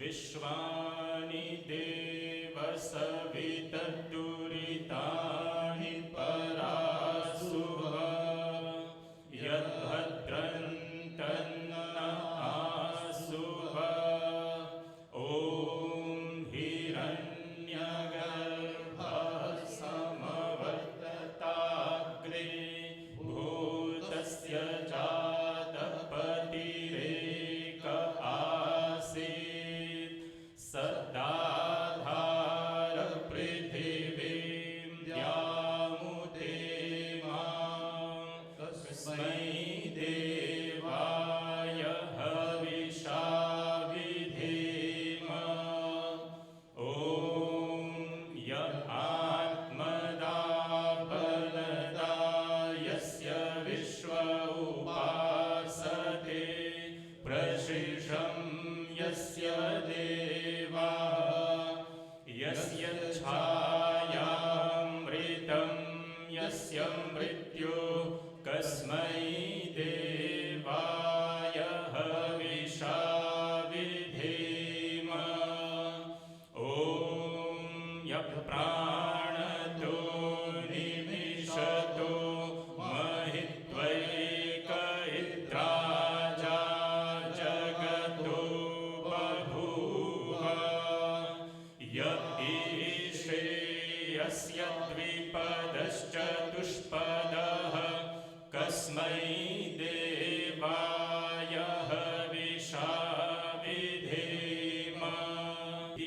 विश्वानि देव सवितद्दुरितानि परासुः यद्भद्रं तन्न आसुः ॐ हिरण्यगर्भः समवर्तताग्रे भूतस्य जातपतिरेक आसीत् सदाधार पृथिवीं द्यामुते मां तस्मै देवाय हविषा विधेम ॐ य आत्मदा बलदा यस्य विश्व उपासते प्रशिषं यस्य देवा यस्य छायामृतं यस्य मृत्यु कस्मै देवाय हविषा विधेम ॐ यः प्राणतो निमिषतो महित्वैक इन्द्राजा जगतो बभूव य ईशे यस्य द्विपदश्चतुष्पदः कस्मै देवाय हविषा विधेम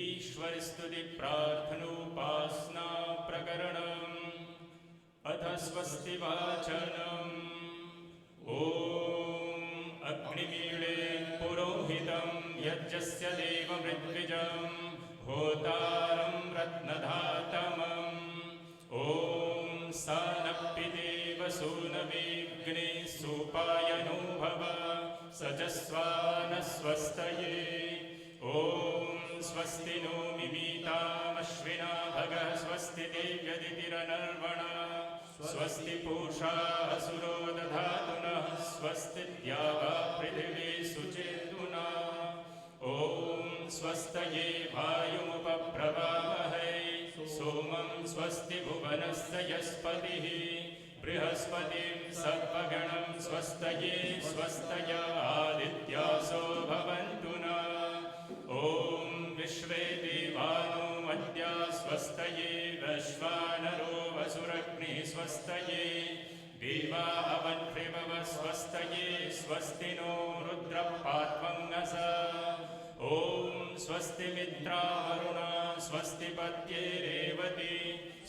ईश्वर स्तुति प्रार्थनोपासना प्रकरणम् अथ स्वस्ति वाचनम् ॐ अग्निमीळे पुरोहितं यज्ञस्य देवमृद्विजं होतारं रत्नधातमम् ॐ सानप्पिदेव सूनवेग्ने सुपायनो भव सजस्वानस्वस्तये ॐ स्वस्ति नो मिमीतामश्विना भगः स्वस्ति देव्यदितिरनर्वणा स्वस्ति पूषा असुरो दधातु नः स्वस्ति द्यावा पृथिवी सुचेतुना ॐ स्वस्तये वायुमुपप्रवामहै सोमं स्वस्ति भुवनस्य यस्पतिः बृहस्पतिं सर्वगणं स्वस्तये स्वस्तय आदित्यासो भवन्तु नः ॐ विश्वे देवानो मद्या स्वस्तये वैश्वानरो वसुरग्निः स्वस्तये देवा अवन्त्रिवव स्वस्तये स्वस्ति नो रुद्रपात्वङ्गस ॐ स्वस्ति मित्रावरुणा स्वस्ति पत्ये रेवती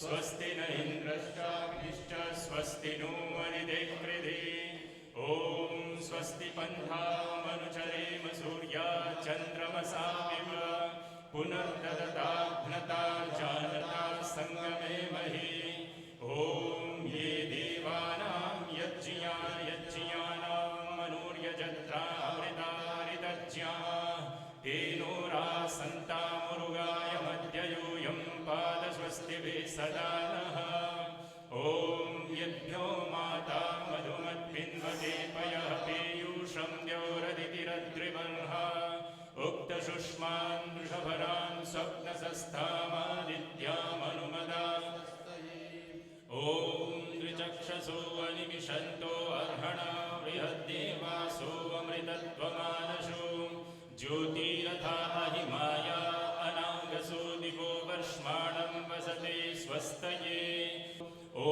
स्वस्ति न इन्द्रश्चाग्निश्च स्वस्ति नो अनिदेकृधि ॐ स्वस्ति पन्थामनुचरेम सूर्या चन्द्रमसाविव पुनर्ददताघ्नता जानता सङ्गमे महि ॐ ये देवानां यज्ञियानां मनूर्यजत्रामृतारितज्ञा तेनो रासन्तामुरुगाय मध्य यूयं पादस्वस्तिभिः सदा नः ॐ यद्भ्यो माता मधुमद्भिन्वते पयः पीयूषं द्यौरदितिरद्रिवह्ः उक्तशुष्मान् वृषभरान् स्वप्नसस्थामादित्यामनुमदा ॐ द्विचक्षसो अनिमिषन्तो अर्हणा बृहद्देवासो अमृतत्वमानशो ज्योतिरथा महिमाया अनागसो दिवो वर्ष्माणं वसते स्वस्तये ॐ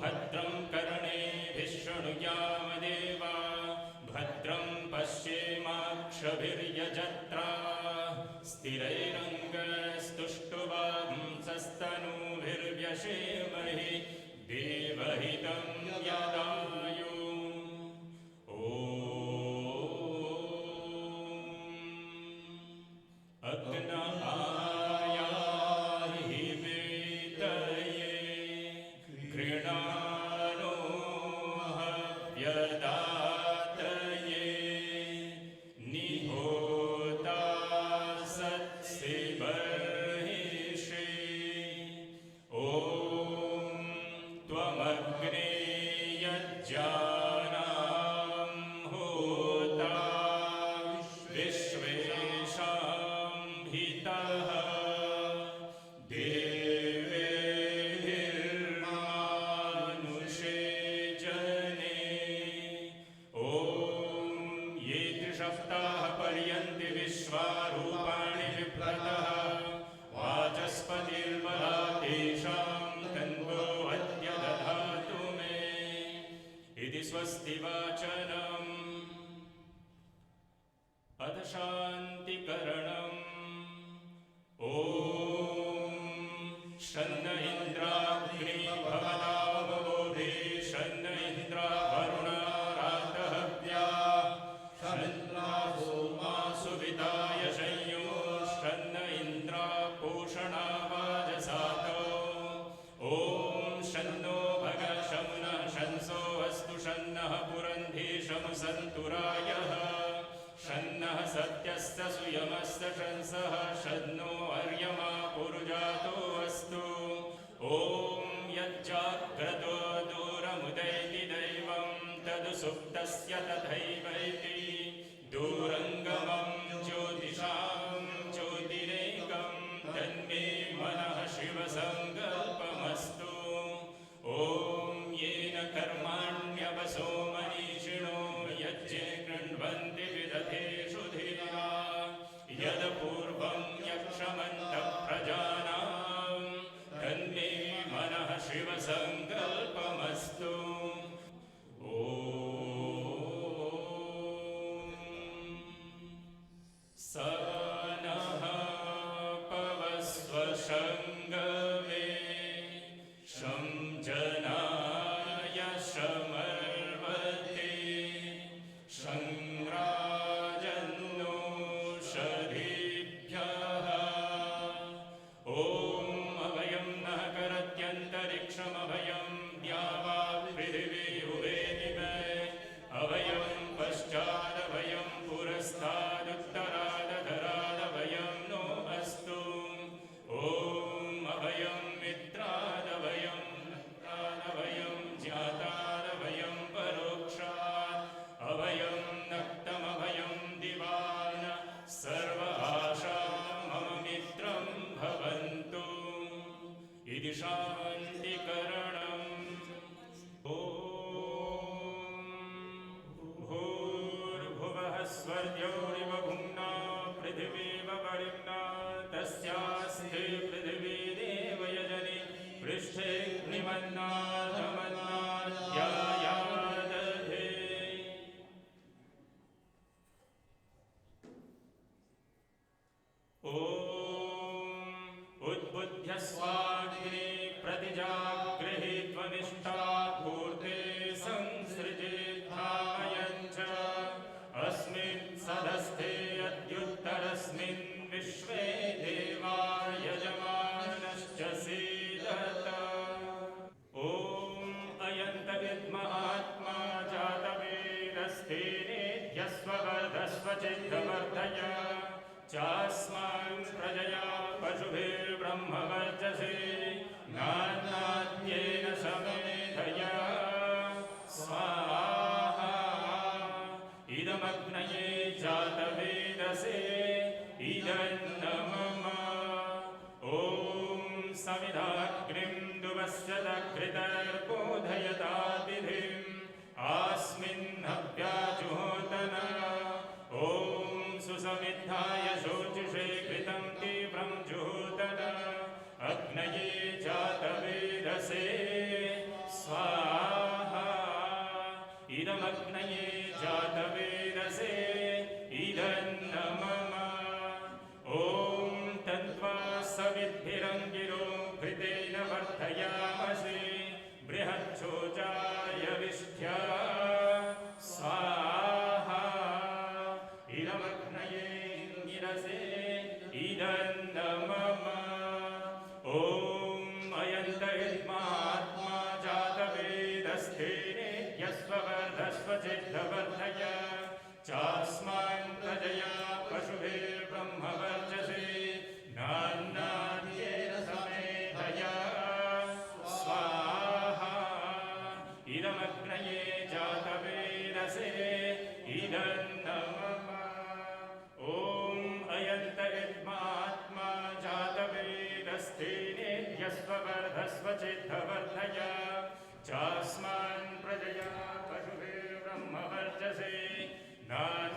भद्रं कर्णेभिः शृणुयाम देवा भद्रं पश्येमाक्षभिर्यजत्रा स्थिरैरङ्गस्तुष्टुवांसस्तनूभिर्व्यशेमहि देवहितं यदायु अग्नायाहि वेतये कृणानो हव्यदातये निहोता सत्से सप्ताह पर्यन्ति विश्वारूपाणि बिभ्रतः वाचस्पतिर्बला तेषां तन्वो अद्य दधातु मे इति स्वस्ति वाचनम् अथ शान्तिकरणम् ॐ शन्न इन्द्राग्नि भवतामवोधे शन्न इन्द्रा वरुणा रातहव्या शन्ना सोमासु विदाय संयो शन्न इन्द्रा पोषणा वाजसातो ॐ शन्नो भग शमुनः शंसो अस्तु शन्नः पुरन्धीशमु सन्तुरायः शन्नः सत्यस्य सुयमस्य शंसः शन्नो अर्यमा पुरुजातो अस्तु ॐ यज्जाग्रतो दूरमुदैति दैवं तदु सुप्तस्य तथैवैति दूरङ्गमं ज्योतिषां ज्योतिरेकं तन्मे मनः शिवसङ्कल्पमस्तु ॐ येन कर्माण्यवसो मनीषिणो यज्ञे कृण्वन्ति विदधेषु धीरा यदपूर्वं यक्षमन्तः प्रजानां तन्मे मनः शिवसङ्कल्पमस्तु ॐ स नः पवस्व शङ्गवे शं जनाय शमर्वते शङ्ग्राजन्नोषधीभ्यः ॐ अभयं नः करत्यन्तरिक्षमभयं द्यावा पृथिवी उभेदिव अभयं पश्चादभयं पुरस्तादुत्तरादधरादभयं नो अस्तु ॐ अभयं मित्रादभयं मित्रादभयं ज्ञातादभयं परोक्षात् अभयं नक्तमभयं दिवान सर्व आशा मम मित्रं भवन्तु इति शान्तिकरणम् ॐ भूर्भुवः स्वर्योरिव भुम्ना पृथिवीव परिम्ना तस्यास्ते पृथिवी देवयजनि पृष्ठेऽग्निमन्नादमन्नाद्यायादधे ॐ उद्बुद्ध्य स्वाग्ने प्रतिजाग्रहे त्वनिष्ठा पूर्ते संसृजेद्धामयं च अस्मिन् सदस्थे अद्युत्तरस्मिन् विश्वे देवा यजमानश्च सीदत ॐ अयन्त विद्महात्मा जातवेदस्तेनेध्यस्ववर्धस्व चित्तवर्धय चास्मान् प्रजया पशुभिर्ब्रह्मवर्चसे नान्नाद्येन समेधया स्वाहा इदमग्नये जातवेदसे इदन्न मम ॐ समिधाग्निं दुवस्य दघृतर्बोधयतातिथिम् आस्मिन्नव्याजुहोतन ॐ सुसमिद्धाय शोचिषे कृतं तीव्रं जुहोतन अग्नये जातवेदसे स्वाहा इदमग्नये जातवेदसे इदन्न मम ॐ तन्त्वा सविद्भिरङ्गिरो घृतेन वर्धयामसि बृहच्छोचाय विष्ठ्या स्वाहा इदमग्नये गिरसे इदन्न मम ॐ अयन्त इद्मात्मा जातवेदस्थेने यस्ववर्धस्व चित्तवर्धय चास्मान् प्रजया पशुभिर्ब्रह्मवर्चसे नान्नाद्येन समेधया स्वाहा इदमग्नये जातवेदसे इदन्न मम ॐ अयन्त इद्मात्मा जातवेदस्थेने यस्ववर्धस्व चित्तवर्धय चास्मान् प्रजया पशुभिर्ब्रह्मवर्चसे नान्नाद्येन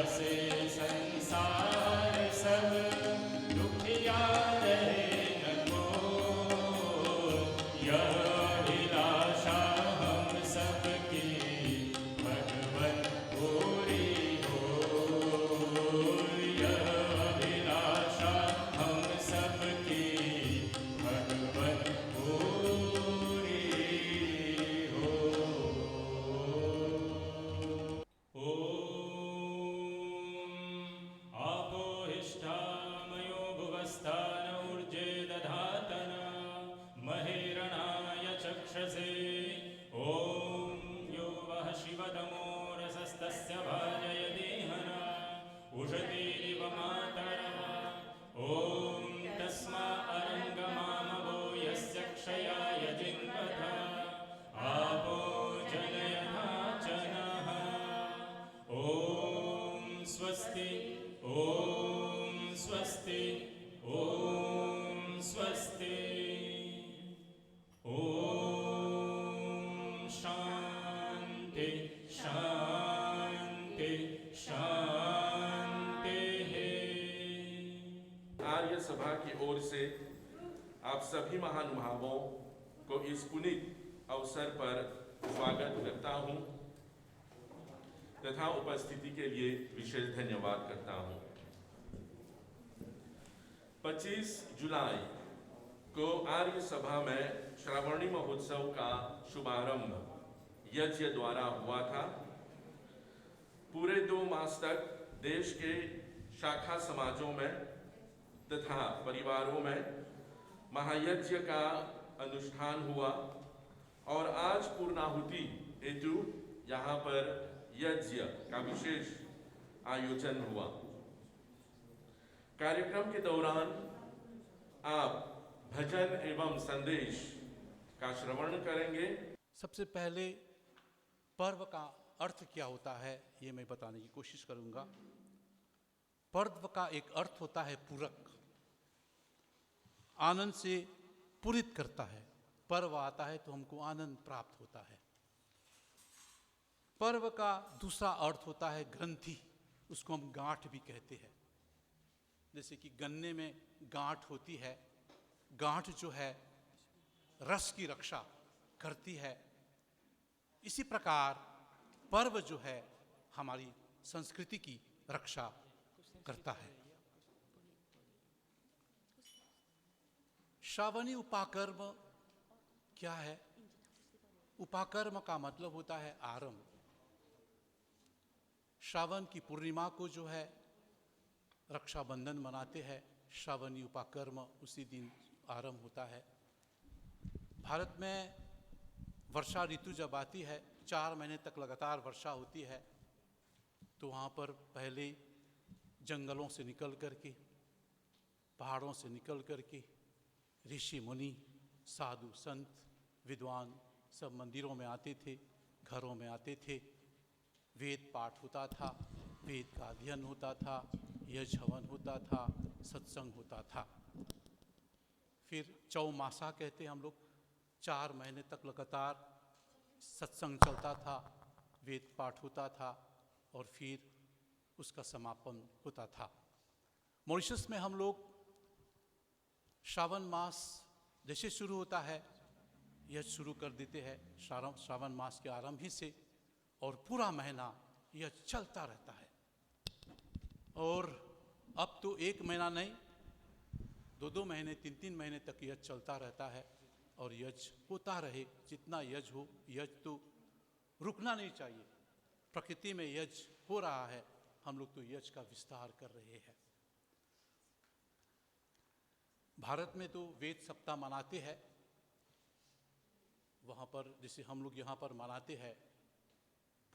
बसे संसार सब दुखिया रहे न कोई। यह अभिलाषा हम सबकी भगवन पूरी हो। यह अभिलाषा हम सबकी भगवन पूरी हो। आपो हिष्ठामयो भुवस्तान ऊर्जे दधातन महेरणाय चक्षसे। ॐ यो वः शिवतमो रसस्तस्य भाजय देहना उषतीरिव मातरः। ॐ तस्मा अरङ्गमामवो यस्य क्षयाय जिन्वथ आपो जनयनाचनः। ॐ स्वस्ति ॐ स्वस्ति ॐ स्वस्ति। ॐ शान्ति शान्ति शान्तिः। आर्य सभा की ओर से आप सभी महानुभावों को इस पुनीत अवसर पर स्वागत करता हूं तथा उपस्थिति के लिए विशेष धन्यवाद करता हूं। 25 जुलाई को आर्य सभा में श्रावणी महोत्सव का शुभारंभ यज्ञ द्वारा हुआ था। पूरे 2 मास तक देश के शाखा समाजों में तथा परिवारों में महायज्ञ का अनुष्ठान हुआ और आज पूर्णाहुति हेतु यहाँ पर यज्ञ का विशेष आयोजन हुआ। कार्यक्रम के दौरान आप भजन एवं संदेश का श्रवण करेंगे। सबसे पहले पर्व का अर्थ क्या होता है ये मैं बताने की कोशिश करूंगा। पर्व का एक अर्थ होता है पूरक, आनंद से पूरित करता है। पर्व आता है तो हमको आनंद प्राप्त होता है। पर्व का दूसरा अर्थ होता है ग्रंथि, उसको हम गांठ भी कहते हैं। जैसे कि गन्ने में गांठ होती है, गांठ जो है रस की रक्षा करती है। इसी प्रकार पर्व जो है हमारी संस्कृति की रक्षा करता है। श्रावणी उपाकर्म क्या है? उपाकर्म का मतलब होता है आरंभ। श्रावण की पूर्णिमा को जो है रक्षाबंधन मनाते हैं। श्रावणी उपाकर्म उसी दिन आरंभ होता है। भारत में वर्षा ऋतु जब आती है, 4 महीने तक लगातार वर्षा होती है, तो वहाँ पर पहले जंगलों से निकल करके, पहाड़ों से निकल करके ऋषि मुनि, साधु संत, विद्वान सब मंदिरों में आते थे, घरों में आते थे। वेद पाठ होता था, वेद का अध्ययन होता था, यज्ञ हवन होता था, सत्संग होता था। फिर चौमासा कहते हम लोग, 4 महीने तक लगातार सत्संग चलता था, वेद पाठ होता था और फिर उसका समापन होता था। मॉरिशस में हम लोग श्रावण मास जैसे शुरू होता है, यह शुरू कर देते हैं श्रावण मास के आरंभ ही से, और पूरा महीना यह चलता रहता है। और अब तो 1 महीना नहीं, 2-2 महीने, 3-3 महीने तक यह चलता रहता है और यज्ञ होता रहे। जितना यज्ञ हो, यज्ञ तो रुकना नहीं चाहिए। प्रकृति में यज्ञ हो रहा है, हम लोग तो यज्ञ का विस्तार कर रहे हैं। भारत में तो वेद सप्ताह मनाते हैं। वहाँ पर जैसे हम लोग यहाँ पर मनाते हैं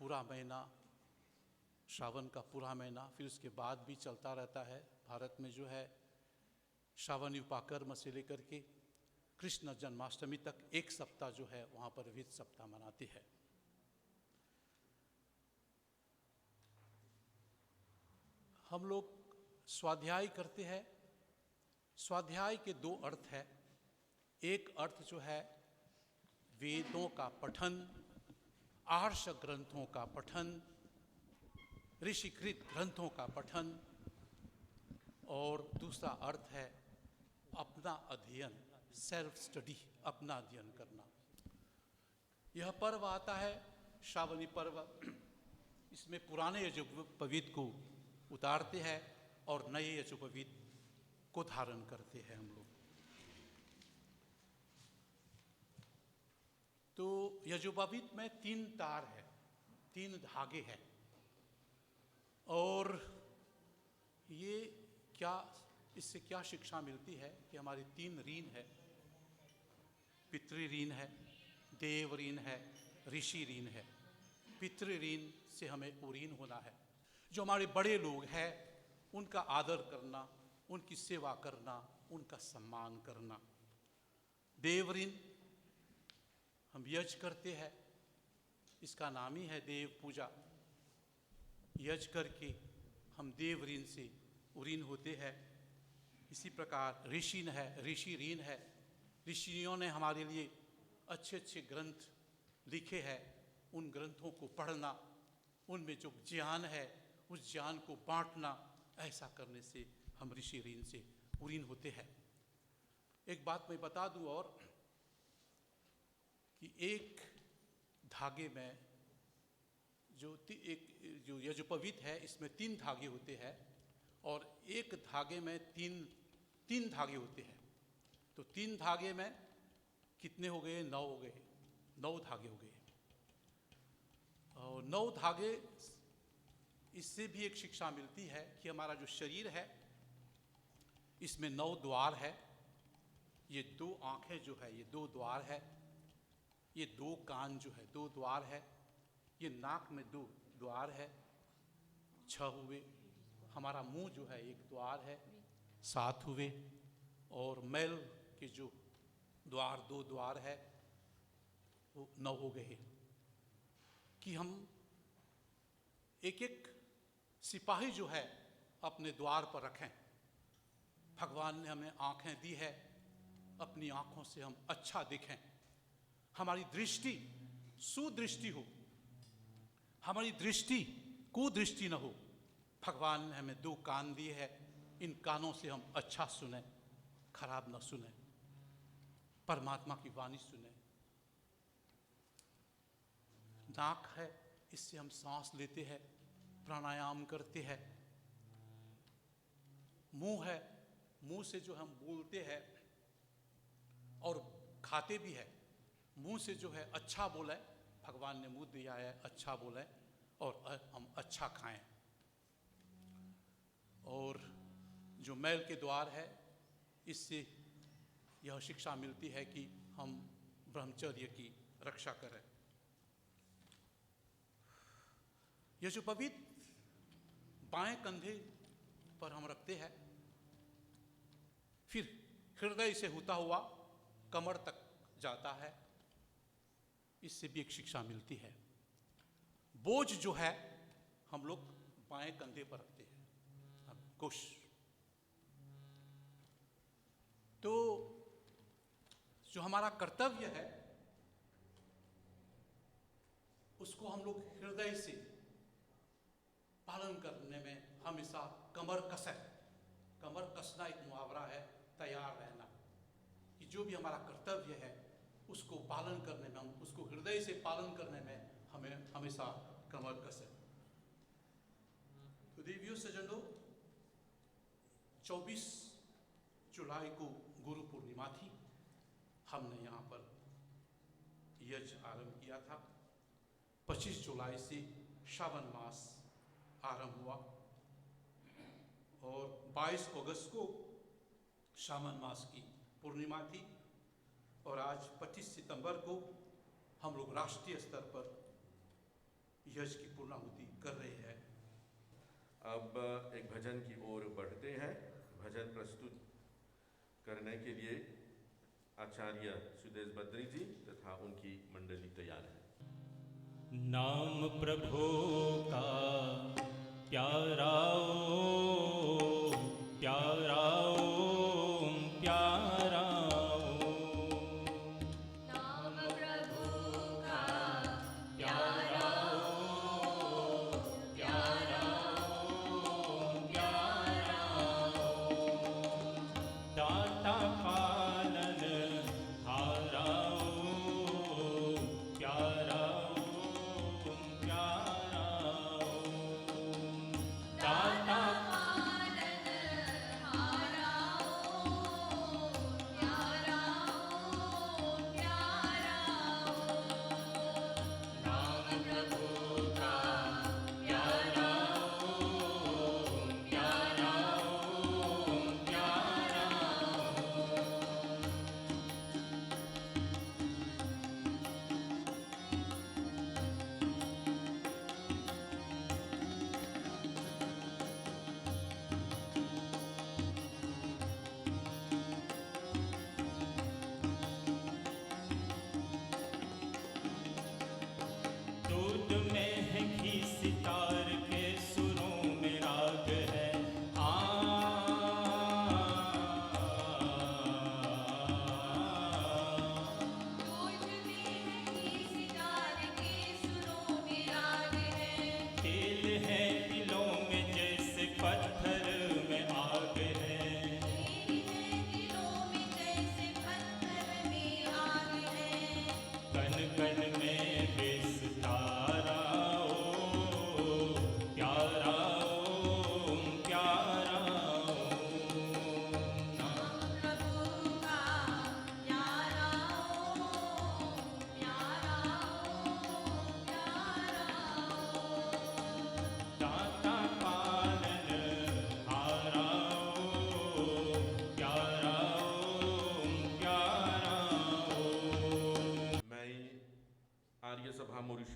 पूरा महीना, श्रावण का पूरा महीना, फिर उसके बाद भी चलता रहता है। भारत में जो है श्रावणी उपाकर्म से लेकर के कृष्ण जन्माष्टमी तक 1 सप्ताह जो है वहाँ पर वेद सप्ताह मनाते हैं। हम लोग स्वाध्याय करते हैं। स्वाध्याय के 2 अर्थ है। एक अर्थ जो है वेदों का पठन, आर्ष ग्रंथों का पठन, ऋषिकृत ग्रंथों का पठन, और दूसरा अर्थ है अपना अध्ययन, सेल्फ स्टडी, अपना अध्ययन करना। यह पर्व आता है श्रावणी पर्व। इसमें पुराने यजुर्वेद को उतारते हैं और नए यजुर्वेद को धारण करते हैं हम लोग। तो यजुर्वेद में 3 तार है, 3 धागे हैं, और ये इससे क्या शिक्षा मिलती है कि हमारी 3 ऋण है, पितृ ऋण है, देव ऋण है, ऋषि ऋण है। पितृ ऋण से हमें ऋण होना है। जो हमारे बड़े लोग हैं उनका आदर करना, उनकी सेवा करना, उनका सम्मान करना। देव ऋण हम यज्ञ करते हैं, इसका नाम ही है देव पूजा। यज्ञ करके हम देव ऋण से ऋण होते हैं। इसी प्रकार ऋषि ऋण है। ऋषियों ने हमारे लिए अच्छे अच्छे ग्रंथ लिखे हैं। उन ग्रंथों को पढ़ना, उनमें जो ज्ञान है उस ज्ञान को बांटना, ऐसा करने से हम ऋषि ऋण से ऋण होते हैं। एक बात मैं बता दूं और, कि एक धागे में जो यजुर्वेद है इसमें 3 धागे होते हैं, और एक धागे में तीन धागे होते हैं। तो 3 धागे में कितने हो गए? 9 हो गए, 9 धागे हो गए। और 9 धागे, इससे भी एक शिक्षा मिलती है कि हमारा जो शरीर है इसमें 9 द्वार है। ये 2 आंखें जो है ये 2 द्वार है। ये 2 कान जो है 2 द्वार है। ये नाक में 2 द्वार है, 6 हुए। हमारा मुंह जो है 1 द्वार है, 7 हुए। और मैल के जो द्वार 2 द्वार है, वो 9 हो गए। कि हम एक सिपाही जो है अपने द्वार पर रखें। भगवान ने हमें आंखें दी है, अपनी आंखों से हम अच्छा देखें, हमारी दृष्टि सुदृष्टि हो, हमारी दृष्टि कुदृष्टि न हो। भगवान ने हमें 2 कान दिए हैं, इन कानों से हम अच्छा सुने, खराब न सुने, परमात्मा की वाणी सुने। नाक है, इससे हम सांस लेते हैं, प्राणायाम करते हैं। मुंह है, मुंह से जो हम बोलते हैं और खाते भी है। मुंह से जो है अच्छा बोले, भगवान ने मुंह दिया है अच्छा बोले और हम अच्छा खाएं। और जो मैल के द्वार है, इससे यह शिक्षा मिलती है कि हम ब्रह्मचर्य की रक्षा करें। यह जो पवित्र बाएं कंधे पर हम रखते हैं, फिर हृदय से होता हुआ कमर तक जाता है, इससे भी एक शिक्षा मिलती है। बोझ जो है हम लोग बाएं कंधे पर रखते हैं, कुश। तो जो हमारा कर्तव्य है उसको हम लोग हृदय से पालन करने में हमेशा कमर कसना एक मुहावरा है, तैयार रहना। कि जो भी हमारा कर्तव्य है उसको पालन करने में, हम उसको हृदय से पालन करने में हमें हमेशा कमर कसे। तो देवियों सज्जनों, 24 जुलाई को गुरु पूर्णिमा थी। हमने यहाँ पर यज्ञ आरंभ किया था। 25 जुलाई से श्रावण मास आरंभ हुआ और 22 अगस्त को श्रावण मास की पूर्णिमा थी। और आज 25 सितंबर को हम लोग राष्ट्रीय स्तर पर यज्ञ की पूर्णाहुति कर रहे हैं। अब एक भजन की ओर बढ़ते हैं। भजन प्रस्तुत करने के लिए आचार्य सुदेश बद्री जी तथा उनकी मंडली तैयार है। नाम प्रभु का प्यारा ओ, प्यारा ओ, प्यारा ओ। नाम प्रभु का प्यारा ओ, प्यारा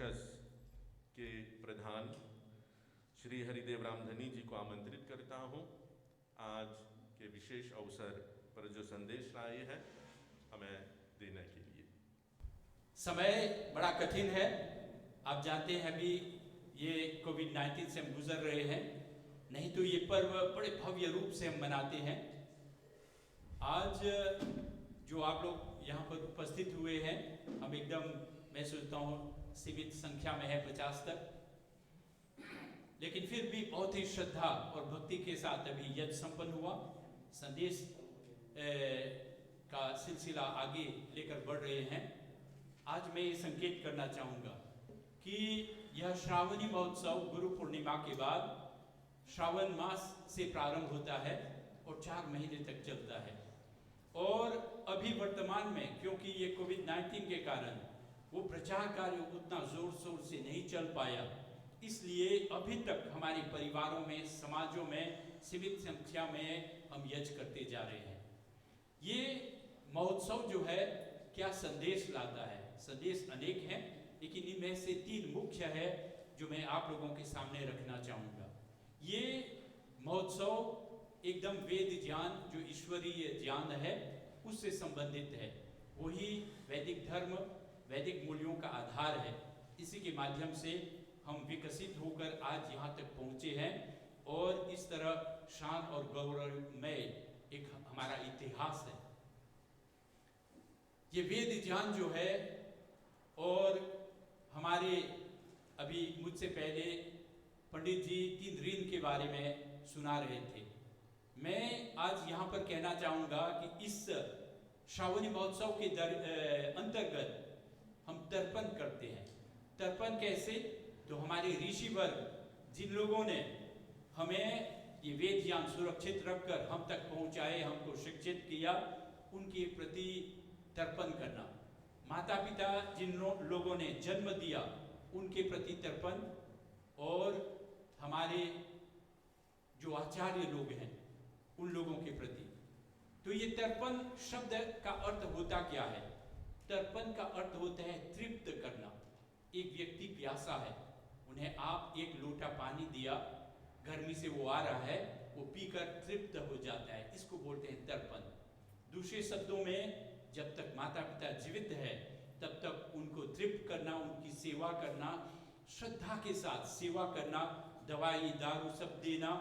मॉरिशस के प्रधान श्री हरिदेव रामधनी जी को आमंत्रित करता हूं आज के विशेष अवसर पर जो संदेश लाए हैं हमें देने के लिए। समय बड़ा कठिन है। आप जानते हैं अभी ये कोविड-19 से हम गुजर रहे हैं, नहीं तो ये पर्व बड़े भव्य रूप से हम मनाते हैं। आज जो आप लोग यहाँ पर उपस्थित हुए हैं, हम एकदम, मैं सोचता हूँ सीमित संख्या में है 50 तक, लेकिन फिर भी बहुत ही श्रद्धा और भक्ति के साथ अभी यज्ञ संपन्न हुआ। संदेश का सिलसिला आगे लेकर बढ़ रहे हैं। आज मैं ये संकेत करना चाहूँगा कि यह श्रावणी महोत्सव गुरु पूर्णिमा के बाद श्रावण मास से प्रारंभ होता है और 4 महीने तक चलता है। और अभी वर्तमान में क्योंकि ये कोविड-19 के कारण वो प्रचार कार्य उतना जोर शोर से नहीं चल पाया, इसलिए अभी तक हमारे परिवारों में, समाजों में सीमित संख्या में हम यज्ञ करते जा रहे हैं। ये महोत्सव जो है क्या संदेश लाता है? संदेश अनेक हैं, लेकिन इनमें से 3 मुख्य है जो मैं आप लोगों के सामने रखना चाहूँगा। ये महोत्सव एकदम वेद ज्ञान, जो ईश्वरीय ज्ञान है, उससे संबंधित है। वही वैदिक धर्म, वैदिक मूल्यों का आधार है। इसी के माध्यम से हम विकसित होकर आज यहाँ तक पहुँचे हैं और इस तरह शान और गौरवमय एक हमारा इतिहास है। ये वेद ज्ञान जो है, और हमारे अभी मुझसे पहले पंडित जी 3 ऋण के बारे में सुना रहे थे। मैं आज यहाँ पर कहना चाहूँगा कि इस श्रावणी महोत्सव के अंतर्गत हम तर्पण करते हैं। तर्पण कैसे? तो हमारे ऋषि वर्ग जिन लोगों ने हमें ये वेद ज्ञान सुरक्षित रखकर हम तक पहुँचाए, हमको शिक्षित किया, उनके प्रति तर्पण करना। माता पिता जिन लोगों ने जन्म दिया, उनके प्रति तर्पण, और हमारे जो आचार्य लोग हैं उन लोगों के प्रति। तो ये तर्पण शब्द का अर्थ होता क्या है? तर्पण का अर्थ होता है तृप्त करना। एक व्यक्ति प्यासा है, उन्हें आप एक लोटा पानी दिया, गर्मी से वो आ रहा है, वो पीकर तृप्त हो जाता है, इसको बोलते हैं तर्पण। दूसरे शब्दों में, जब तक माता पिता जीवित है तब तक उनको तृप्त करना, उनकी सेवा करना, श्रद्धा के साथ सेवा करना, दवाई दारू सब देना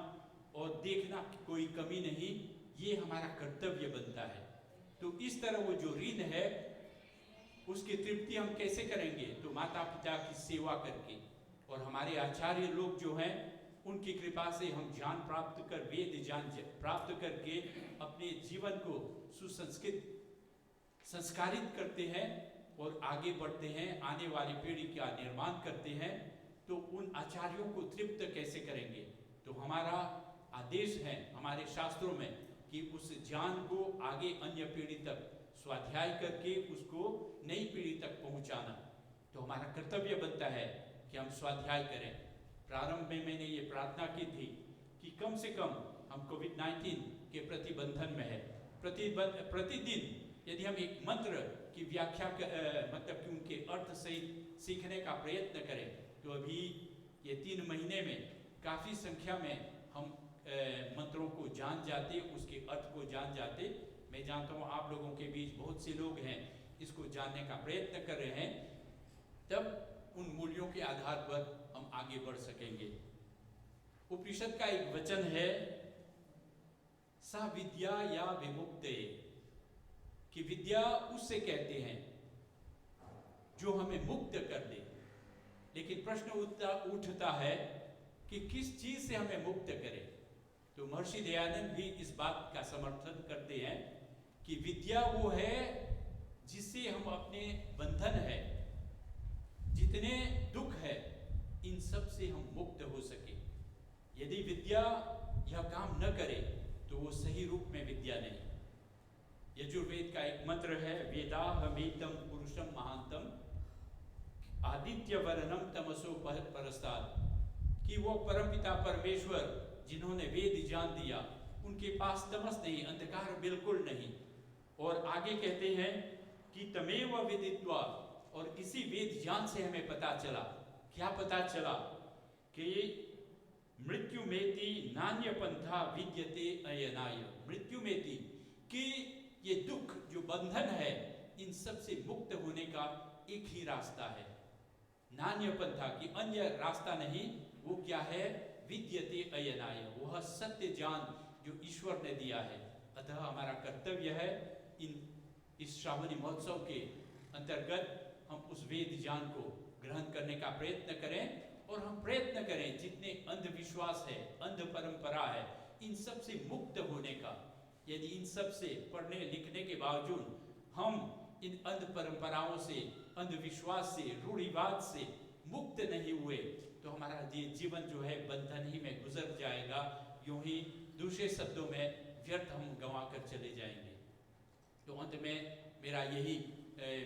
और देखना कि कोई कमी नहीं, ये हमारा कर्तव्य बनता है। तो इस तरह वो जो ऋण है उसकी तृप्ति हम कैसे करेंगे? तो माता पिता की सेवा करके, और हमारे आचार्य लोग जो हैं उनकी कृपा से हम ज्ञान प्राप्त कर, वेद ज्ञान प्राप्त करके अपने जीवन को संस्कारित करते हैं और आगे बढ़ते हैं, आने वाली पीढ़ी का निर्माण करते हैं। तो उन आचार्यों को तृप्त कैसे करेंगे? तो हमारा आदेश है हमारे शास्त्रों में कि उस ज्ञान को आगे अन्य पीढ़ी तक स्वाध्याय करके उसको नई पीढ़ी तक पहुंचाना। तो हमारा कर्तव्य बनता है कि हम स्वाध्याय करें। प्रारंभ में मैंने ये प्रार्थना की थी कि कम से कम हम कोविड-19 के प्रतिबंधन में है। प्रतिदिन यदि हम एक मंत्र की व्याख्या मतलब कि उनके अर्थ सहित सीखने का प्रयत्न करें, तो अभी ये 3 महीने में काफ़ी संख्या में हम मंत्रों को जान जाते, उसके अर्थ को जान जाते। मैं जानता हूँ आप लोगों के बीच बहुत से लोग हैं इसको जानने का प्रयत्न कर रहे हैं, तब उन मूल्यों के आधार पर हम आगे बढ़ सकेंगे। उपनिषद का एक वचन है, सा विद्या या विमुक्ते, कि विद्या उससे कहते हैं जो हमें मुक्त कर दे। लेकिन प्रश्न उठता है कि किस चीज से हमें मुक्त करे? तो महर्षि दयानंद भी इस बात का समर्थन करते हैं कि विद्या वो है जिससे हम अपने बंधन है, जितने दुख है, इन सब से हम मुक्त हो सके। यदि विद्या यह काम न करे तो वो सही रूप में विद्या नहीं। यजुर्वेद का एक मंत्र है, वेदाहमेतम पुरुषम महांतम आदित्य वर्णम तमसो परस्तात्, कि वो परमपिता परमेश्वर जिन्होंने वेद ज्ञान दिया, उनके पास तमस नहीं, अंधकार बिल्कुल नहीं। और आगे कहते हैं कि तमेव विदित्वा और इसी वेद ज्ञान से हमें पता चला, क्या पता चला कि मृत्यु मेति नान्य पंथा विद्यते अयनाय। मृत्यु मेति कि ये दुख जो बंधन है, इन सब से मुक्त होने का एक ही रास्ता है। नान्य पंथा की अन्य रास्ता नहीं, वो क्या है? विद्यते अयनाय, वह सत्य ज्ञान जो ईश्वर ने दिया है। अतः हमारा कर्तव्य है इस श्रावणी महोत्सव के अंतर्गत हम उस वेद ज्ञान को ग्रहण करने का प्रयत्न करें, और हम प्रयत्न करें जितने अंधविश्वास है, अंध परंपरा है, इन सब से मुक्त होने का। यदि इन सब से पढ़ने लिखने के बावजूद हम इन अंध परंपराओं से, अंधविश्वास से, रूढ़िवाद से मुक्त नहीं हुए तो हमारा जीवन जो है बंधन ही में गुजर जाएगा। यूं ही दूसरे शब्दों में व्यर्थ हम गंवा कर चले जाएंगे। तो अंत में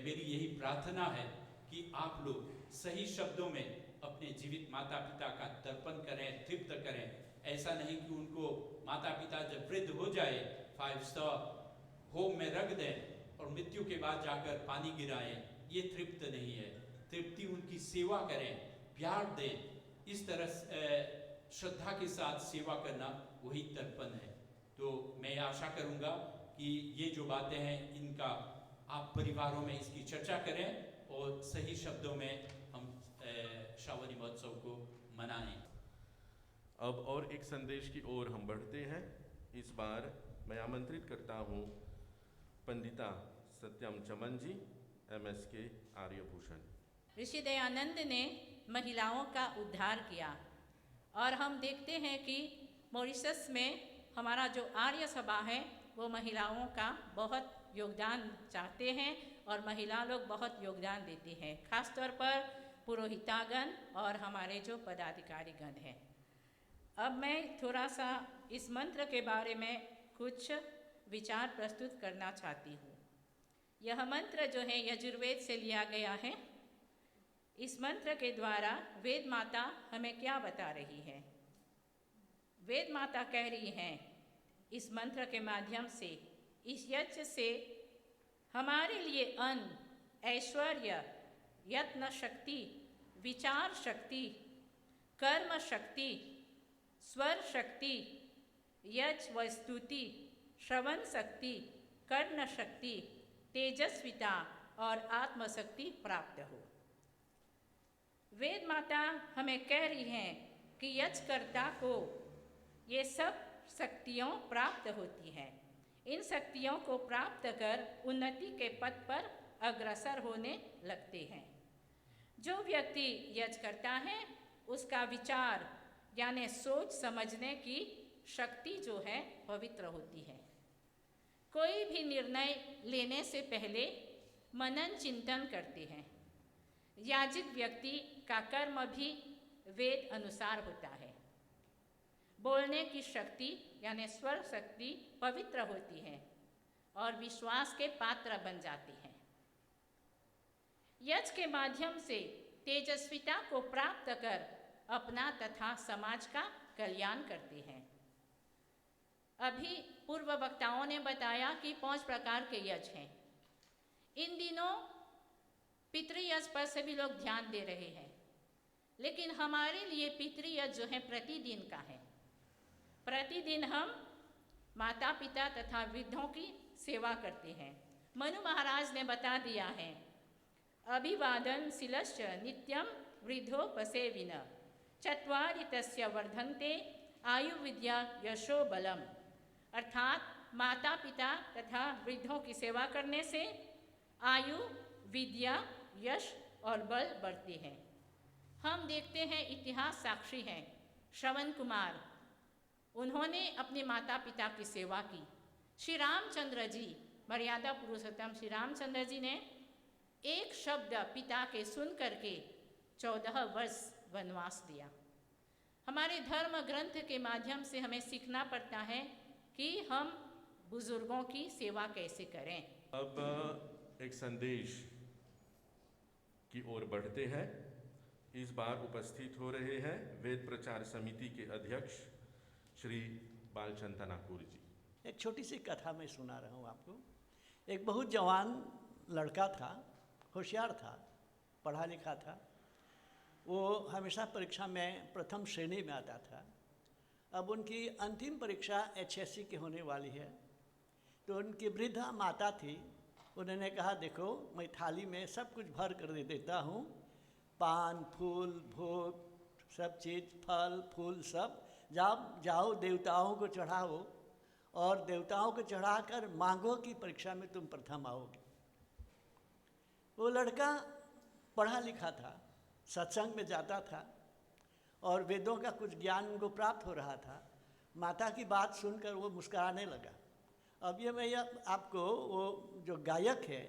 मेरी यही प्रार्थना है कि आप लोग सही शब्दों में अपने जीवित माता पिता का तर्पण करें, तृप्त करें। ऐसा नहीं कि उनको माता पिता जब वृद्ध हो जाए 5 स्टार होम में रख दें और मृत्यु के बाद जाकर पानी गिराएं, ये तृप्त नहीं है। तृप्ति उनकी सेवा करें, प्यार दें। इस तरह श्रद्धा के साथ सेवा करना वही तर्पण है। तो मैं आशा करूंगा कि ये जो बातें हैं इनका आप परिवारों में इसकी चर्चा करें और सही शब्दों में हम श्रावणी महोत्सव को मनाएं। अब और एक संदेश की ओर हम बढ़ते हैं। इस बार मैं आमंत्रित करता हूँ पंडिता सत्यम चमन जी, MSK आर्यभूषण। ऋषि दयानंद ने महिलाओं का उद्धार किया, और हम देखते हैं कि मॉरिशस में हमारा जो आर्य सभा है वो महिलाओं का बहुत योगदान चाहते हैं, और महिला लोग बहुत योगदान देती हैं, खासतौर पर पुरोहितागण और हमारे जो पदाधिकारीगण हैं। अब मैं थोड़ा सा इस मंत्र के बारे में कुछ विचार प्रस्तुत करना चाहती हूँ। यह मंत्र जो है यजुर्वेद से लिया गया है। इस मंत्र के द्वारा वेद माता हमें क्या बता रही है? वेद माता कह रही हैं इस मंत्र के माध्यम से, इस यज्ञ से हमारे लिए अन्न, ऐश्वर्य, यत्न शक्ति, विचार शक्ति, कर्म शक्ति, स्वर शक्ति, यज्ञ व स्तुति, श्रवण शक्ति, कर्ण शक्ति, तेजस्विता और आत्मशक्ति प्राप्त हो। वेद माता हमें कह रही हैं कि यज्ञकर्ता को ये सब शक्तियों प्राप्त होती हैं। इन शक्तियों को प्राप्त कर उन्नति के पथ पर अग्रसर होने लगते हैं। जो व्यक्ति यज्ञ करता है उसका विचार यानी सोच समझने की शक्ति जो है पवित्र होती है। कोई भी निर्णय लेने से पहले मनन चिंतन करते हैं। याजित व्यक्ति का कर्म भी वेद अनुसार होता है। बोलने की शक्ति यानी स्वर शक्ति पवित्र होती है और विश्वास के पात्र बन जाती है। यज्ञ के माध्यम से तेजस्विता को प्राप्त कर अपना तथा समाज का कल्याण करते हैं। अभी पूर्व वक्ताओं ने बताया कि 5 प्रकार के यज्ञ हैं। इन दिनों पितृयज्ञ पर सभी लोग ध्यान दे रहे हैं, लेकिन हमारे लिए पितृयज्ञ जो है प्रतिदिन का है। प्रतिदिन हम माता पिता तथा वृद्धों की सेवा करते हैं। मनु महाराज ने बता दिया है, अभिवादन शिलश्च नित्यम वृद्धोपसेविन चत्वारि तस्य वर्धन्ते आयु विद्या यशो बलम। अर्थात माता पिता तथा वृद्धों की सेवा करने से आयु, विद्या, यश और बल बढ़ते हैं। हम देखते हैं, इतिहास साक्षी है, श्रवण कुमार उन्होंने अपने माता पिता की सेवा की। श्री रामचंद्र जी, मर्यादा पुरुषोत्तम श्री रामचंद्र जी ने एक शब्द पिता के सुन करके 14 वर्ष वनवास दिया। हमारे धर्म ग्रंथ के माध्यम से हमें सीखना पड़ता है कि हम बुजुर्गों की सेवा कैसे करें। अब एक संदेश की ओर बढ़ते हैं। इस बार उपस्थित हो रहे हैं वेद प्रचार समिति के अध्यक्ष श्री बालचंद तनाकुर जी। एक छोटी सी कथा मैं सुना रहा हूँ आपको। एक बहुत जवान लड़का था, होशियार था, पढ़ा लिखा था, वो हमेशा परीक्षा में प्रथम श्रेणी में आता था। अब उनकी अंतिम परीक्षा HSC की होने वाली है, तो उनकी वृद्धा माता थी। उन्होंने कहा, देखो मैं थाली में सब कुछ भर कर दे देता हूँ, पान, फूल, भोग, सब चीज़, फल फूल सब, जाओ देवताओं को चढ़ाओ और देवताओं को चढ़ाकर मांगो कि परीक्षा में तुम प्रथम आओगे। वो लड़का पढ़ा लिखा था, सत्संग में जाता था और वेदों का कुछ ज्ञान उनको प्राप्त हो रहा था। माता की बात सुनकर वो मुस्कुराने लगा। अब ये मैं आपको वो जो गायक है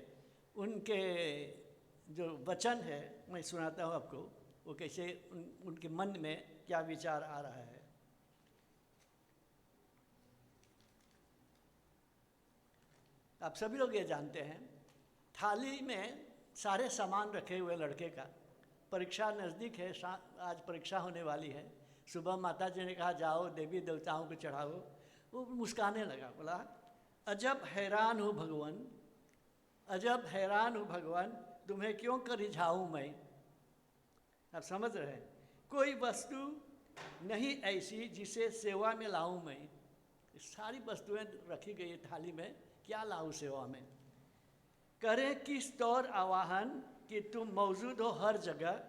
उनके जो वचन है मैं सुनाता हूँ आपको, वो कैसे उनके मन में क्या विचार आ रहा है। आप सभी लोग ये जानते हैं, थाली में सारे सामान रखे हुए लड़के का, परीक्षा नज़दीक है, आज परीक्षा होने वाली है। सुबह माता जी ने कहा जाओ देवी देवताओं को चढ़ाओ। वो मुस्काने लगा, बोला अजब हैरान हूँ भगवान, अजब हैरान हूँ भगवान, तुम्हें क्यों कर रिझाऊँ मैं। आप समझ रहे हैं, कोई वस्तु नहीं ऐसी जिसे सेवा में लाऊं मैं। सारी वस्तुएं रखी गई है थाली में, क्या लाऊं सेवा में। करें किस तौर आवाहन कि तुम मौजूद हो हर जगह,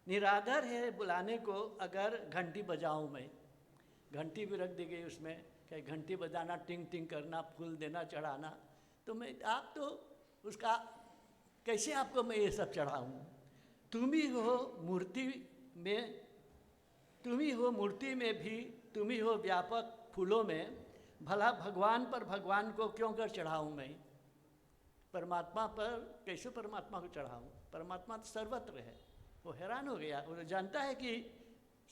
निरादर है बुलाने को अगर घंटी बजाऊं मैं। घंटी भी रख दी गई उसमें, कि घंटी बजाना, टिंग टिंग करना, फूल देना, चढ़ाना। तो मैं आप तो उसका कैसे आपको मैं ये सब चढ़ाऊँ। तुम ही हो मूर्ति में, तुम ही हो मूर्ति में भी, तुम ही हो व्यापक फूलों में, भला भगवान पर भगवान को क्यों कर चढ़ाऊँ मैं। परमात्मा पर कैसे परमात्मा को चढ़ाऊँ, परमात्मा तो सर्वत्र है। वो हैरान हो गया, वो जानता है कि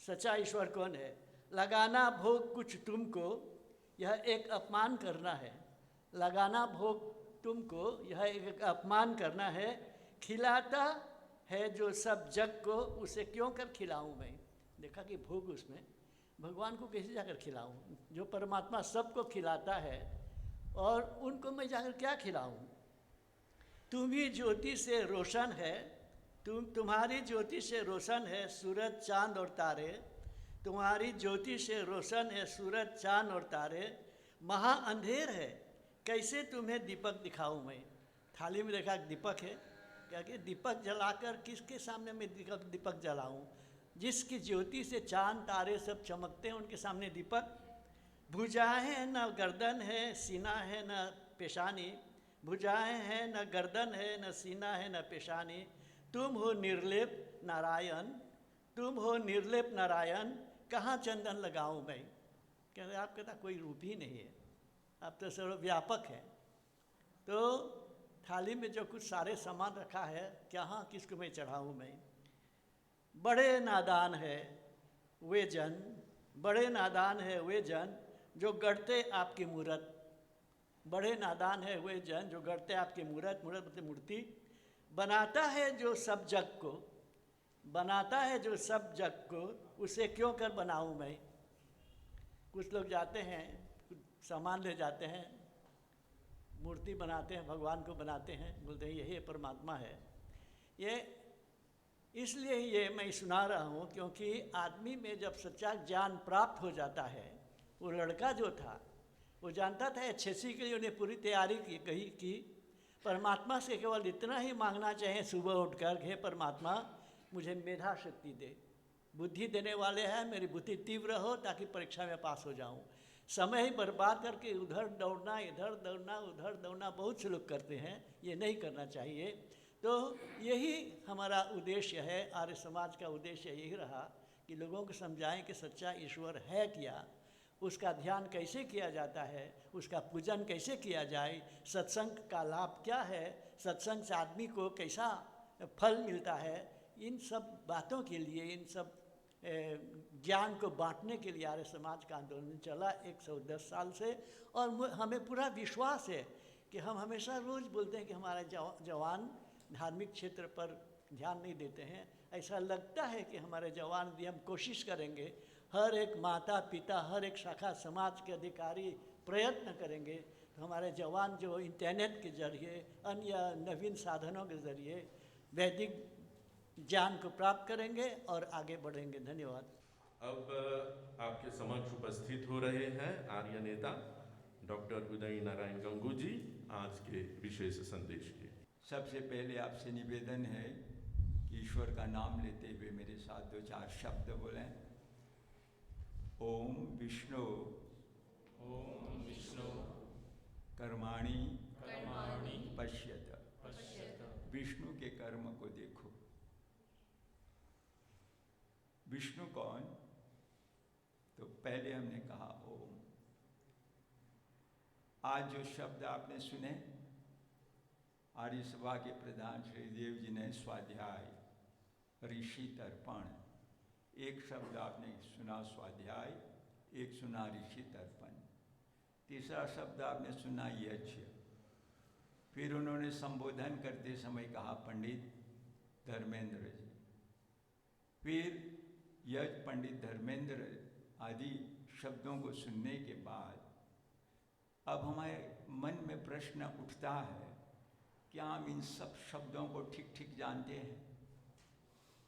सच्चा ईश्वर कौन है। लगाना भोग कुछ तुमको, यह एक अपमान करना है। लगाना भोग तुमको, यह एक अपमान करना है। खिलाता है जो सब जग को, उसे क्यों कर खिलाऊं मैं। देखा कि भोग उसमें, भगवान को कैसे जाकर खिलाऊं। जो परमात्मा सबको खिलाता है और उनको मैं जाकर क्या खिलाऊं। तुम ही ज्योति से रोशन है, तुम्हारी ज्योति से रोशन है सूरज चांद और तारे। तुम्हारी ज्योति से रोशन है सूरज चांद और तारे। महा अंधेर है, कैसे तुम्हें दीपक दिखाऊं मैं। थाली में देखा दीपक है, क्या कि दीपक जलाकर किसके सामने मैं दीपक जलाऊं। जिसकी ज्योति से चांद तारे सब चमकते हैं, उनके सामने दीपक। भुजाएं हैं न गर्दन है, सीना है न पेशानी। भुजाएं हैं न गर्दन है, न सीना है न पेशानी। तुम हो निर्लेप नारायण, तुम हो निर्लेप नारायण, कहाँ चंदन लगाऊं मैं। कह रहे आपके पास कोई रूप ही नहीं है, आप तो सर्वव्यापक है। तो थाली में जो कुछ सारे सामान रखा है, कहाँ किसको मैं चढ़ाऊँ मैं। बड़े नादान है वे जन, बड़े नादान है वे जन जो गढ़ते आपकी मूरत। बड़े नादान है वे जन जो गढ़ते आपकी मूरत। मूरत मतलब मूर्ति। बनाता है जो सब जग को, बनाता है जो सब जग को, उसे क्यों कर बनाऊं मैं। कुछ लोग जाते हैं, कुछ सामान ले जाते हैं, मूर्ति बनाते हैं, भगवान को बनाते हैं, बोलते हैं यही परमात्मा है। ये इसलिए ये मैं सुना रहा हूँ क्योंकि आदमी में जब सच्चा ज्ञान प्राप्त हो जाता है, वो लड़का जो था वो जानता था HSC के लिए उन्हें पूरी तैयारी की परमात्मा से केवल इतना ही मांगना चाहिए सुबह उठकर, हे परमात्मा मुझे मेधा शक्ति दे, बुद्धि देने वाले हैं, मेरी बुद्धि तीव्र हो ताकि परीक्षा में पास हो जाऊं। समय ही बर्बाद करके उधर दौड़ना, इधर दौड़ना, उधर दौड़ना बहुत से लोग करते हैं, ये नहीं करना चाहिए। तो यही हमारा उद्देश्य है, आर्य समाज का उद्देश्य यही रहा कि लोगों को समझाएं कि सच्चा ईश्वर है क्या, उसका ध्यान कैसे किया जाता है, उसका पूजन कैसे किया जाए, सत्संग का लाभ क्या है, सत्संग से आदमी को कैसा फल मिलता है। इन सब बातों के लिए, इन सब ज्ञान को बांटने के लिए आर्य समाज का आंदोलन चला 110 साल से। और हमें पूरा विश्वास है कि हम हमेशा रोज़ बोलते हैं कि हमारे जवान धार्मिक क्षेत्र पर ध्यान नहीं देते हैं। ऐसा लगता है कि हमारे जवान भी, हम कोशिश करेंगे, हर एक माता पिता, हर एक शाखा समाज के अधिकारी प्रयत्न करेंगे तो हमारे जवान जो इंटरनेट के जरिए, अन्य नवीन साधनों के ज़रिए, वैदिक ज्ञान को प्राप्त करेंगे और आगे बढ़ेंगे। धन्यवाद। अब आपके समक्ष उपस्थित हो रहे हैं आर्य नेता डॉक्टर उदय नारायण गंगू जी आज के विशेष संदेश के। सबसे पहले आपसे निवेदन है कि ईश्वर का नाम लेते हुए मेरे साथ 2-4 शब्द बोलें। ओम विष्णु ओम विष्णु कर्माणि कर्माणि पश्यत। पश्यत। विष्णु के कर्म को देखो। विष्णु कौन? तो पहले हमने कहा ओम। आज जो शब्द आपने सुने, आर्य सभा के प्रधान श्री देव जी ने स्वाध्याय, ऋषि तर्पण, एक शब्द आपने सुना स्वाध्याय, एक सुना ऋषि तर्पण, तीसरा शब्द आपने सुना यज्ञ। फिर उन्होंने संबोधन करते समय कहा पंडित धर्मेंद्र जी। फिर यज्ञ, पंडित धर्मेंद्र आदि शब्दों को सुनने के बाद अब हमारे मन में प्रश्न उठता है, क्या हम इन सब शब्दों को ठीक ठीक जानते हैं?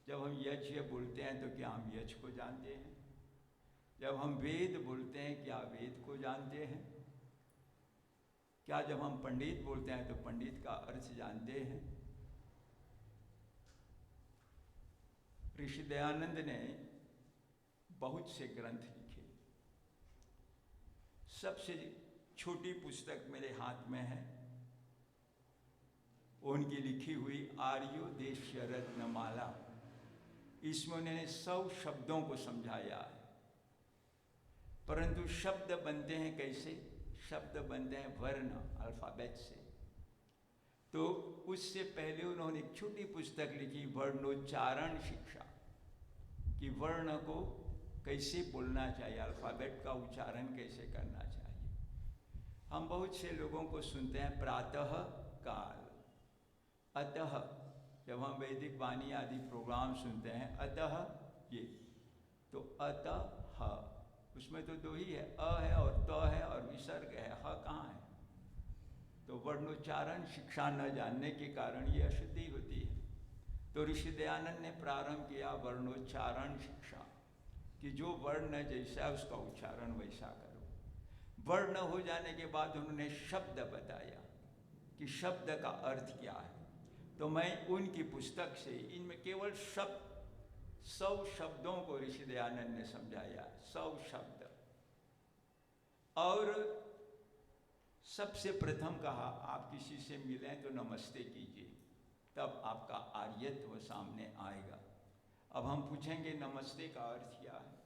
जब हम यज्ञ बोलते हैं तो क्या हम यज्ञ को जानते हैं? जब हम वेद बोलते हैं क्या वेद को जानते हैं? क्या जब हम पंडित बोलते हैं तो पंडित का अर्थ जानते हैं? ऋषि दयानंद ने बहुत से ग्रंथ लिखे। सबसे छोटी पुस्तक मेरे हाथ में है, उनकी लिखी हुई आर्योदेश्य रत्नमाला। इसमें उन्होंने 100 शब्दों को समझाया है। परंतु शब्द बनते हैं कैसे? शब्द बनते हैं वर्ण, अल्फाबेट से। तो उससे पहले उन्होंने एक छोटी पुस्तक लिखी, वर्णोच्चारण शिक्षा, कि वर्ण को कैसे बोलना चाहिए, अल्फाबेट का उच्चारण कैसे करना चाहिए। हम बहुत से लोगों को सुनते हैं प्रातः काल, अतः, जब हम वैदिक वाणी आदि प्रोग्राम सुनते हैं अतः ये, तो अतः उसमें तो 2 ही है, अ है और त है और विसर्ग है, ह कहाँ है? तो वर्णोच्चारण शिक्षा न जानने के कारण ये अशुद्धि होती है। तो ऋषि दयानंद ने प्रारंभ किया वर्णोच्चारण शिक्षा, कि जो वर्ण जैसा उसका उच्चारण वैसा करो। वर्ण हो जाने के बाद उन्होंने शब्द बताया कि शब्द का अर्थ क्या है। तो मैं उनकी पुस्तक से इनमें केवल शब्द, 100 शब्दों को ऋषि दयानंद ने समझाया, 100 शब्द। और सबसे प्रथम कहा, आप किसी से मिलें तो नमस्ते कीजिए, तब आपका आर्यत्व सामने आएगा। अब हम पूछेंगे नमस्ते का अर्थ क्या है?